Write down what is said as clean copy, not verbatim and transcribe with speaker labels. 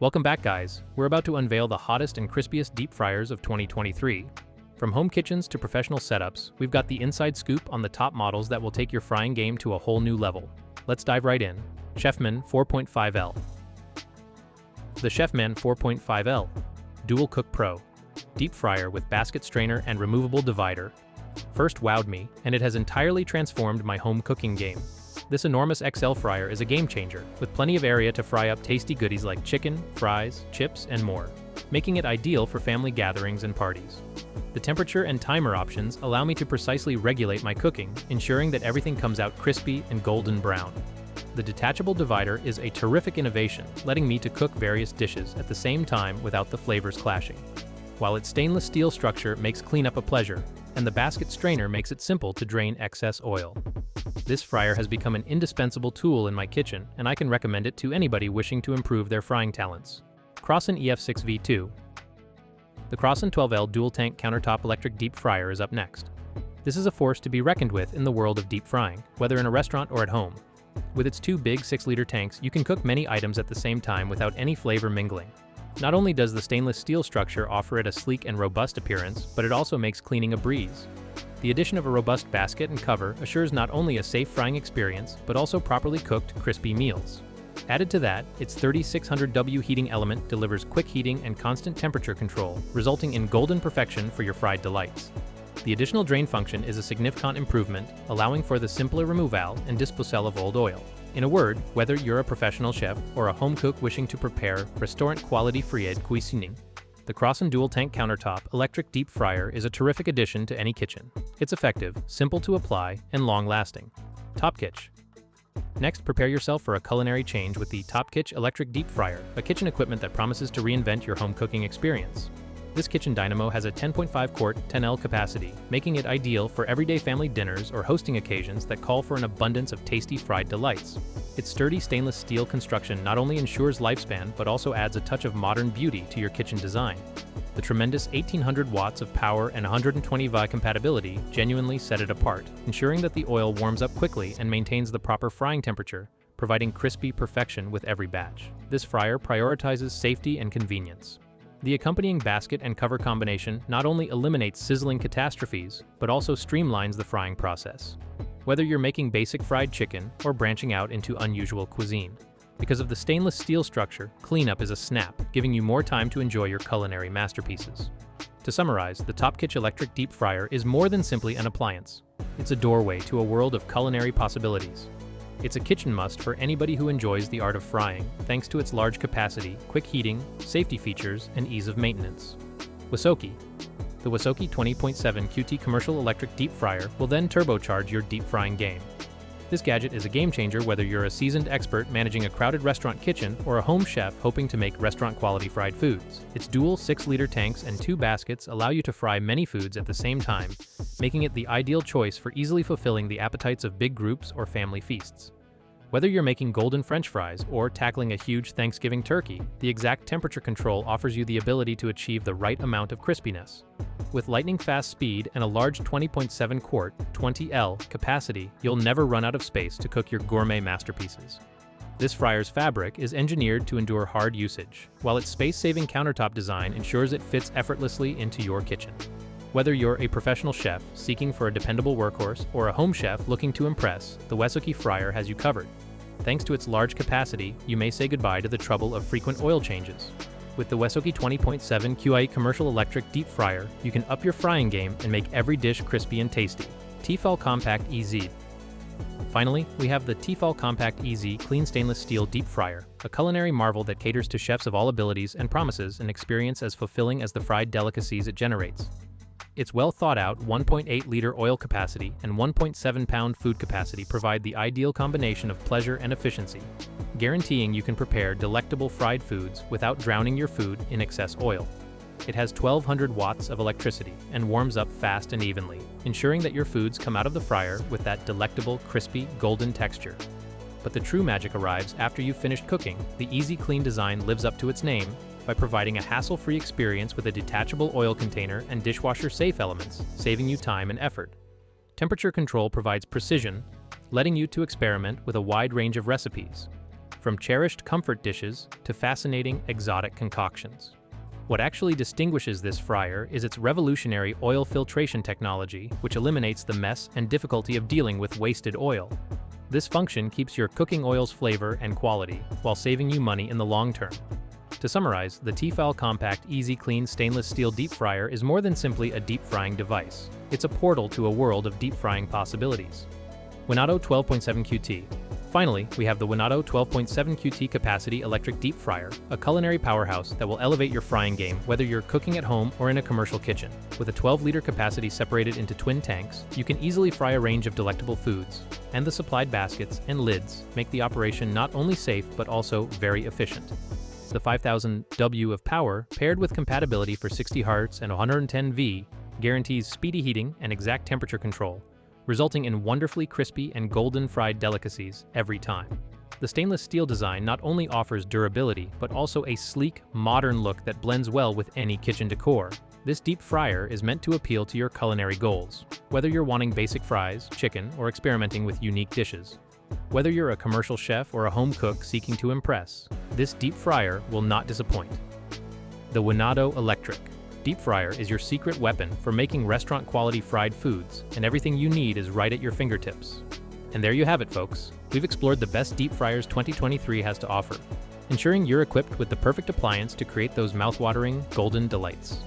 Speaker 1: Welcome back, guys. We're about to unveil the hottest and crispiest deep fryers of 2023. From home kitchens to professional setups, we've got the inside scoop on the top models that will take your frying game to a whole new level. Let's dive right in. Chefman 4.5L. The Chefman 4.5L Dual Cook Pro Deep Fryer with basket strainer and removable divider first wowed me, and it has entirely transformed my home cooking game. This enormous XL fryer is a game changer, with plenty of area to fry up tasty goodies like chicken, fries, chips, and more, making it ideal for family gatherings and parties. The temperature and timer options allow me to precisely regulate my cooking, ensuring that everything comes out crispy and golden brown. The detachable divider is a terrific innovation, letting me to cook various dishes at the same time without the flavors clashing. While its stainless steel structure makes cleanup a pleasure, and the basket strainer makes it simple to drain excess oil. This fryer has become an indispensable tool in my kitchen, and I can recommend it to anybody wishing to improve their frying talents. CROSSON EF6 V2. The CROSSON 12L dual-tank countertop electric deep fryer is up next. This is a force to be reckoned with in the world of deep frying, whether in a restaurant or at home. With its two big 6-liter tanks, you can cook many items at the same time without any flavor mingling. Not only does the stainless steel structure offer it a sleek and robust appearance, but it also makes cleaning a breeze. The addition of a robust basket and cover assures not only a safe frying experience, but also properly cooked, crispy meals. Added to that, its 3600W heating element delivers quick heating and constant temperature control, resulting in golden perfection for your fried delights. The additional drain function is a significant improvement, allowing for the simpler removal and disposal of old oil. In a word, whether you're a professional chef or a home cook wishing to prepare restaurant-quality fried cuisining, the CROSSON dual-tank countertop electric deep fryer is a terrific addition to any kitchen. It's effective, simple to apply, and long-lasting. TOPKITCH. Next, prepare yourself for a culinary change with the TOPKITCH electric deep fryer, a kitchen equipment that promises to reinvent your home cooking experience. This kitchen dynamo has a 10.5-quart, 10L capacity, making it ideal for everyday family dinners or hosting occasions that call for an abundance of tasty fried delights. Its sturdy stainless steel construction not only ensures lifespan, but also adds a touch of modern beauty to your kitchen design. The tremendous 1800 watts of power and 120 V compatibility genuinely set it apart, ensuring that the oil warms up quickly and maintains the proper frying temperature, providing crispy perfection with every batch. This fryer prioritizes safety and convenience. The accompanying basket and cover combination not only eliminates sizzling catastrophes, but also streamlines the frying process. Whether you're making basic fried chicken or branching out into unusual cuisine. Because of the stainless steel structure, cleanup is a snap, giving you more time to enjoy your culinary masterpieces. To summarize, the TOPKITCH electric deep fryer is more than simply an appliance. It's a doorway to a world of culinary possibilities. It's a kitchen must for anybody who enjoys the art of frying, thanks to its large capacity, quick heating, safety features, and ease of maintenance. Wesoky. The Wesoky 20.7 QT commercial electric deep fryer will then turbocharge your deep frying game. This gadget is a game changer whether you're a seasoned expert managing a crowded restaurant kitchen or a home chef hoping to make restaurant-quality fried foods. Its dual 6-liter tanks and 2 baskets allow you to fry many foods at the same time, making it the ideal choice for easily fulfilling the appetites of big groups or family feasts. Whether you're making golden French fries or tackling a huge Thanksgiving turkey, the exact temperature control offers you the ability to achieve the right amount of crispiness. With lightning-fast speed and a large 20.7-quart, 20L capacity, you'll never run out of space to cook your gourmet masterpieces. This fryer's fabric is engineered to endure hard usage, while its space-saving countertop design ensures it fits effortlessly into your kitchen. Whether you're a professional chef seeking for a dependable workhorse or a home chef looking to impress, the Wesoky fryer has you covered. Thanks to its large capacity, you may say goodbye to the trouble of frequent oil changes. With the Wesoky 20.7 QI commercial electric deep fryer, you can up your frying game and make every dish crispy and tasty. T-fal Compact EZ. Finally, we have the T-fal Compact EZ clean stainless steel deep fryer, a culinary marvel that caters to chefs of all abilities and promises an experience as fulfilling as the fried delicacies it generates. Its well-thought-out 1.8-liter oil capacity and 1.7-pound food capacity provide the ideal combination of pleasure and efficiency, guaranteeing you can prepare delectable fried foods without drowning your food in excess oil. It has 1200 watts of electricity and warms up fast and evenly, ensuring that your foods come out of the fryer with that delectable, crispy, golden texture. But the true magic arrives after you've finished cooking. The easy clean design lives up to its name by providing a hassle-free experience with a detachable oil container and dishwasher-safe elements, saving you time and effort. Temperature control provides precision, letting you to experiment with a wide range of recipes. from cherished comfort dishes to fascinating exotic concoctions. What actually distinguishes this fryer is its revolutionary oil filtration technology, which eliminates the mess and difficulty of dealing with wasted oil. This function keeps your cooking oil's flavor and quality, while saving you money in the long term. To summarize, the T-fal Compact EZ Clean stainless steel deep fryer is more than simply a deep frying device. It's a portal to a world of deep frying possibilities. Winado 12.7 QT. Finally, we have the Winado 12.7 QT capacity electric deep fryer, a culinary powerhouse that will elevate your frying game whether you're cooking at home or in a commercial kitchen. With a 12-liter capacity separated into twin tanks, you can easily fry a range of delectable foods, and the supplied baskets and lids make the operation not only safe but also very efficient. The 5000 W of power, paired with compatibility for 60 Hz and 110 V, guarantees speedy heating and exact temperature control, resulting in wonderfully crispy and golden fried delicacies every time. The stainless steel design not only offers durability, but also a sleek, modern look that blends well with any kitchen decor. This deep fryer is meant to appeal to your culinary goals, whether you're wanting basic fries, chicken, or experimenting with unique dishes. Whether you're a commercial chef or a home cook seeking to impress, this deep fryer will not disappoint. The Winado Electric Deep Fryer is your secret weapon for making restaurant-quality fried foods, and everything you need is right at your fingertips. And there you have it, folks. We've explored the best deep fryers 2023 has to offer, ensuring you're equipped with the perfect appliance to create those mouth-watering, golden delights.